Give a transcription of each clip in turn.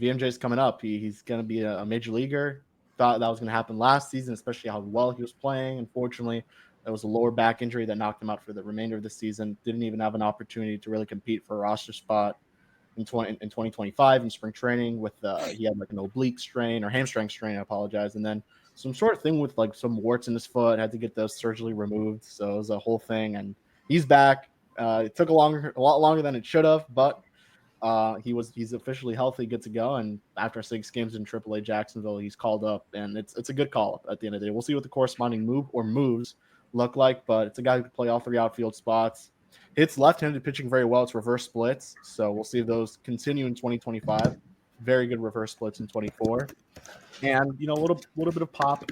VMJ's coming up. He's going to be a major leaguer. Thought that was going to happen last season, especially how well he was playing. Unfortunately, there was a lower back injury that knocked him out for the remainder of the season. Didn't even have an opportunity to really compete for a roster spot in 2025 in spring training. With he had like an oblique strain or hamstring strain. I apologize, and then some sort of thing with like some warts in his foot. Had to get those surgically removed, so it was a whole thing. And he's back. It took a lot longer than it should have, but he's officially healthy, good to go. And after 6 games in AAA Jacksonville, he's called up, and it's a good call up at the end of the day. We'll see what the corresponding moves look like, but it's a guy who can play all 3 outfield spots. Hits left-handed pitching very well. It's reverse splits, so we'll see if those continue in 2025. Very good reverse splits in 24, and a little bit of pop.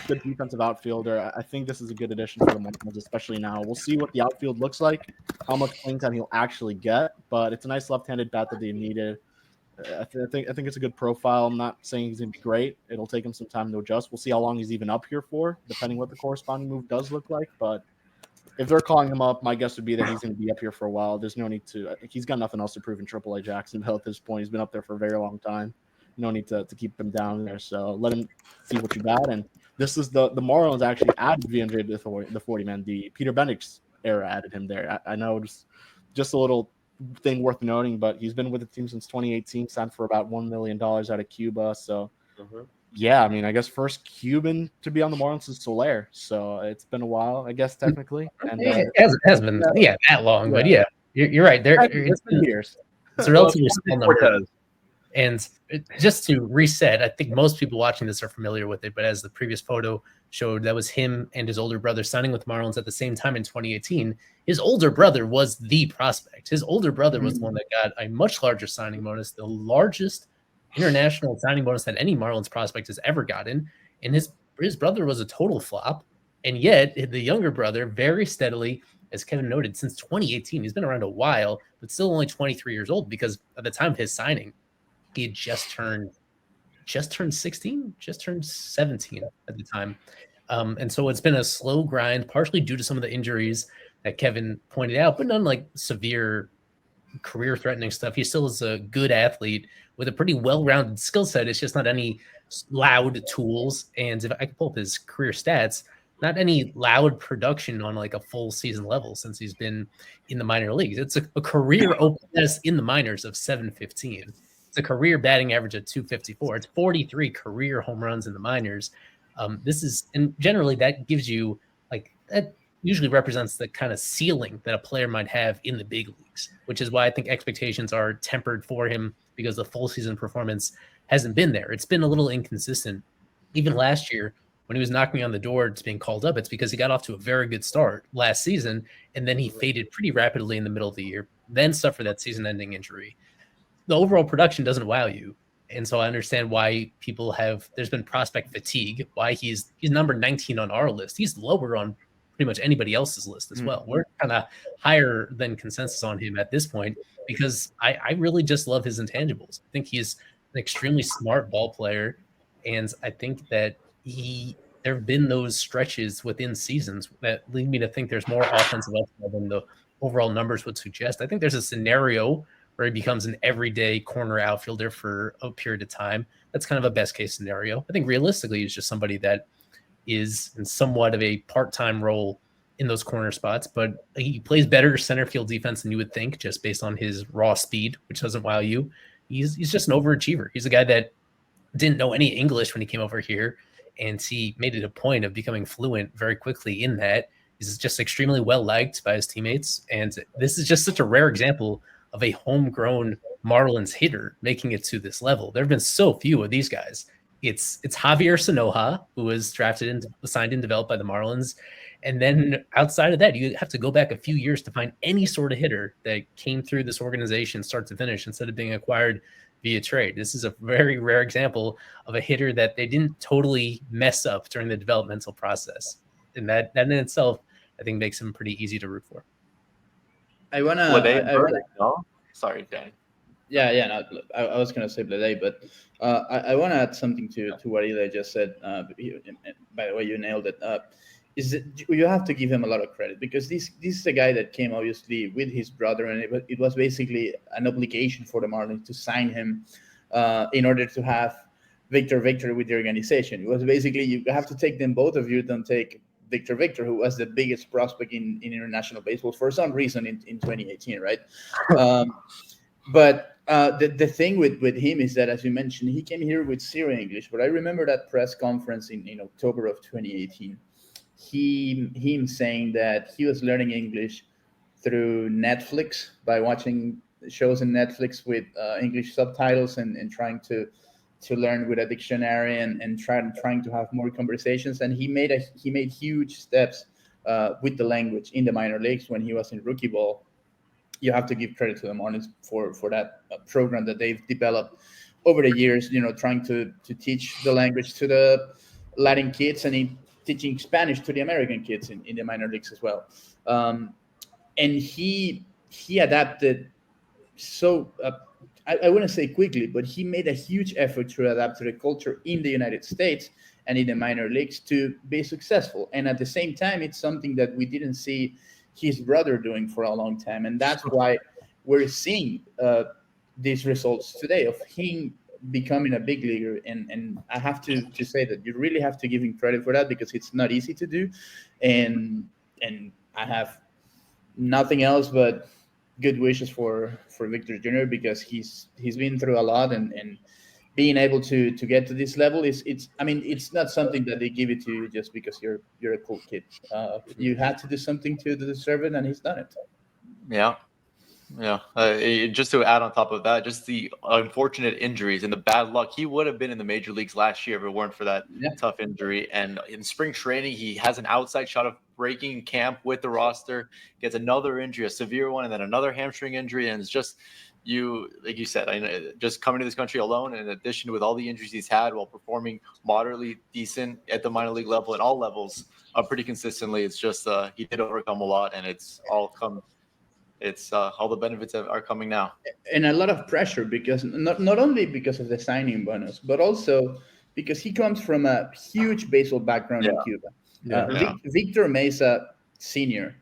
Good defensive outfielder. I think this is a good addition for the Marlins, especially now. We'll see what the outfield looks like, how much playing time he'll actually get, but it's a nice left-handed bat that they needed. I think it's a good profile. I'm not saying he's going to be great. It'll take him some time to adjust. We'll see how long he's even up here for, depending what the corresponding move does look like. But if they're calling him up, my guess would be that he's going to be up here for a while. There's no need to. I think he's got nothing else to prove in AAA Jacksonville at this point. He's been up there for a very long time. No need to keep him down there. So let him see what you got. And this is the Marlins actually added VMJ to the 40-man. The Peter Bendix era added him there. I know just a little thing worth noting, but he's been with the team since 2018, signed for about $1 million out of Cuba. So, yeah, I mean, I guess first Cuban to be on the Marlins is Soler. So it's been a while, I guess, technically. And it hasn't been that long, but you're right. It's been years. It's a relatively small number. And just to reset, I think most people watching this are familiar with it, but as the previous photo showed, that was him and his older brother signing with Marlins at the same time in 2018. His older brother was the prospect. His older brother was the one that got a much larger signing bonus, the largest international signing bonus that any Marlins prospect has ever gotten. And his brother was a total flop. And yet the younger brother very steadily, as Kevin noted, since 2018, he's been around a while, but still only 23 years old, because at the time of his signing, he had just turned 16, just turned 17 at the time. And so it's been a slow grind, partially due to some of the injuries that Kevin pointed out, but none like severe career-threatening stuff. He still is a good athlete with a pretty well-rounded skill set. It's just not any loud tools. And if I could pull up his career stats, not any loud production on like a full season level since he's been in the minor leagues. It's a career OPS in the minors of 715. It's a career batting average of 254. It's 43 career home runs in the minors. And generally that gives you that usually represents the kind of ceiling that a player might have in the big leagues, which is why I think expectations are tempered for him, because the full season performance hasn't been there. It's been a little inconsistent. Even last year, when he was knocking on the door to being called up, it's because he got off to a very good start last season, and then he faded pretty rapidly in the middle of the year, then suffered that season-ending injury. The overall production doesn't wow you. And so I understand why there's been prospect fatigue, why he's number 19 on our list. He's lower on pretty much anybody else's list as well. We're kind of higher than consensus on him at this point, because I really just love his intangibles. I think he's an extremely smart ball player. And I think that there have been those stretches within seasons that lead me to think there's more offensive upside than the overall numbers would suggest. I think there's a scenario where he becomes an everyday corner outfielder for a period of time. That's kind of a best case scenario. I think realistically, he's just somebody that is in somewhat of a part-time role in those corner spots, but he plays better center field defense than you would think, just based on his raw speed, which doesn't wow you. He's just an overachiever. He's a guy that didn't know any English when he came over here, and he made it a point of becoming fluent very quickly in that. He's just extremely well-liked by his teammates, and this is just such a rare example of a homegrown Marlins hitter making it to this level. There have been so few of these guys. It's Javier Sanoja, who was drafted and signed and developed by the Marlins. And then outside of that, you have to go back a few years to find any sort of hitter that came through this organization start to finish instead of being acquired via trade. This is a very rare example of a hitter that they didn't totally mess up during the developmental process. And that in itself, I think, makes him pretty easy to root for. Sorry, Dan. Yeah. No, I was going to say Blede, but I want to add something to what Eli just said. By the way, you nailed it. Is that you have to give him a lot of credit, because this is a guy that came obviously with his brother, and it was basically an obligation for the Marlins to sign him in order to have Victor with the organization. It was basically you have to take them both of you. Don't take Victor, who was the biggest prospect in international baseball for some reason in 2018, right? But the thing with him is that, as you mentioned, he came here with zero English. But I remember that press conference in October of 2018. Him saying that he was learning English through Netflix by watching shows in Netflix with English subtitles and trying to learn with a dictionary and trying to have more conversations. And he made huge steps with the language in the minor leagues when he was in rookie ball. You have to give credit to the Marlins for that program that they've developed over the years. Trying to teach the language to the Latin kids and teaching Spanish to the American kids in the minor leagues as well. And he adapted so I wouldn't say quickly, but he made a huge effort to adapt to the culture in the United States and in the minor leagues to be successful. And at the same time, it's something that we didn't see his brother doing for a long time. And that's why we're seeing these results today of him becoming a big leaguer. And I have to say that you really have to give him credit for that, because it's not easy to do. And I have nothing else but good wishes for Victor Jr., because he's been through a lot, and being able to get to this level it's not something that they give it to you just because you're a cool kid. You had to do something to deserve it, and he's done it. Yeah. Just to add on top of that, just the unfortunate injuries and the bad luck. He would have been in the major leagues last year if it weren't for that tough injury. And in spring training, he has an outside shot of breaking camp with the roster, gets another injury, a severe one, and then another hamstring injury. And it's just, like you said, just coming to this country alone, in addition with all the injuries he's had while performing moderately decent at the minor league level and all levels pretty consistently. It's just he did overcome a lot, and it's all the benefits are coming now. And a lot of pressure, because not only because of the signing bonus, but also because he comes from a huge baseball background in Cuba. Victor Mesa Sr.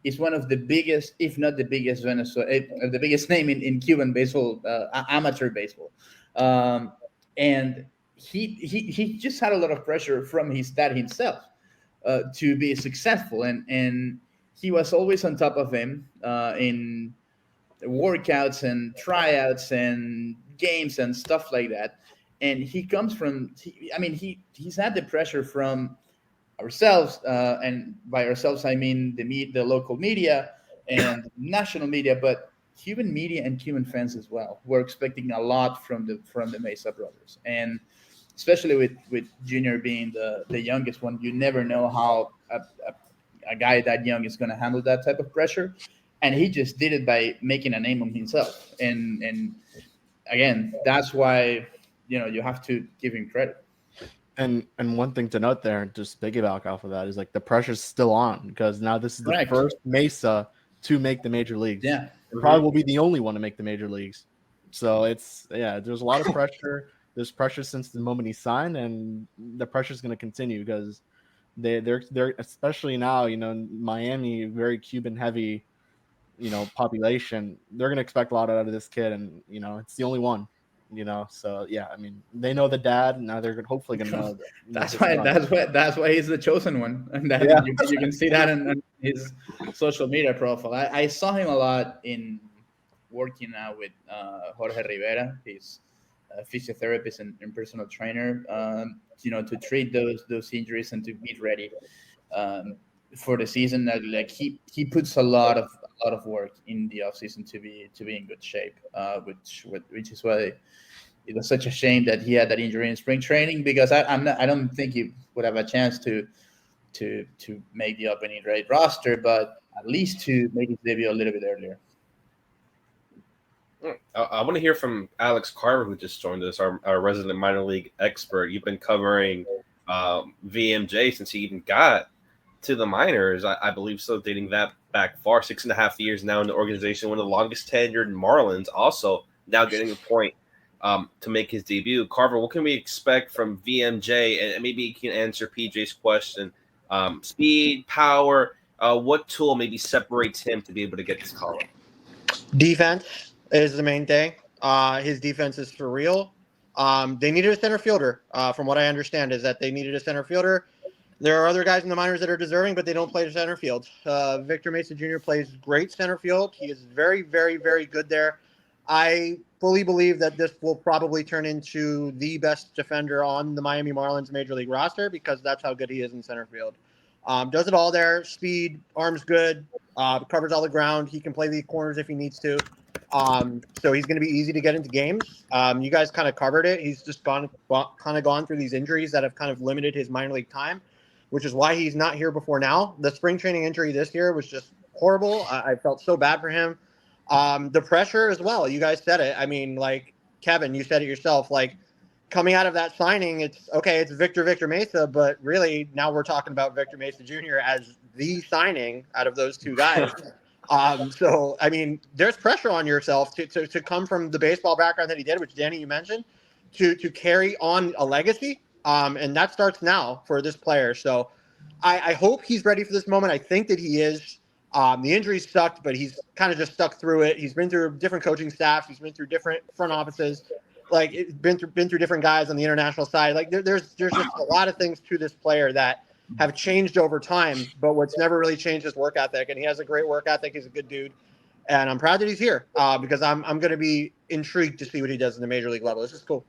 is one of the biggest, if not the biggest, the biggest name in Cuban baseball, amateur baseball. And he just had a lot of pressure from his dad himself to be successful. And he was always on top of him in workouts and tryouts and games and stuff like that. And he comes from, he's had the pressure from ourselves, and by ourselves I mean the local media and national media, but Cuban media and Cuban fans as well were expecting a lot from the Mesa brothers, and especially with Junior being the youngest one. You never know how a guy that young is going to handle that type of pressure, and he just did it by making a name of himself. And again, that's why you have to give him credit. And one thing to note there, just piggyback off of that, is like the pressure's still on, because now this is the first Mesa to make the major leagues. Yeah, and probably will be the only one to make the major leagues. So there's a lot of pressure. There's pressure since the moment he signed, and the pressure is going to continue because they're especially now, Miami, very Cuban heavy, population. They're going to expect a lot out of this kid, and it's the only one. So yeah, they know the dad, and now they're hopefully going to know. That's why he's the chosen one, and you can see that in his social media profile. I saw him a lot in working out with Jorge Rivera, his physiotherapist and personal trainer, to treat those injuries and to be ready for the season. Like he puts a lot of work in the offseason to be in good shape, which is why it was such a shame that he had that injury in spring training, because I don't think he would have a chance to make the opening day roster, but at least to make his debut a little bit earlier. I want to hear from Alex Carver, who just joined us, our resident minor league expert. You've been covering VMJ since he even got to the minors, I believe so, dating that back far, 6.5 years now in the organization, one of the longest tenured Marlins, also now getting a point to make his debut. Carver, what can we expect from VMJ? And maybe you can answer PJ's question. Speed, power, what tool maybe separates him to be able to get this call up? Defense is the main thing. His defense is for real. They needed a center fielder. From what I understand, is that they needed a center fielder. There are other guys in the minors that are deserving, but they don't play center field. Victor Mesa Jr. plays great center field. He is very, very, very good there. I fully believe that this will probably turn into the best defender on the Miami Marlins Major League roster because that's how good he is in center field. Does it all there. Speed, arms good, covers all the ground. He can play the corners if he needs to. So he's going to be easy to get into games. You guys kind of covered it. He's just gone through these injuries that have kind of limited his minor league time, which is why he's not here before now. The spring training injury this year was just horrible. I felt so bad for him. The pressure as well. You guys said it. I mean, like Kevin, you said it yourself. Like coming out of that signing, it's Victor Mesa, but really now we're talking about Victor Mesa Jr. as the signing out of those two guys. So I mean, there's pressure on yourself to come from the baseball background that he did, which Danny you mentioned, to carry on a legacy. And that starts now for this player. So I hope he's ready for this moment. I think that he is. The injuries sucked, but he's kind of just stuck through it. He's been through different coaching staffs. He's been through different front offices. Like it's been through different guys on the international side. Like there's just a lot of things to this player that have changed over time, but what's never really changed is work ethic. And he has a great work ethic. He's a good dude. And I'm proud that he's here because I'm going to be intrigued to see what he does in the major league level. This is cool.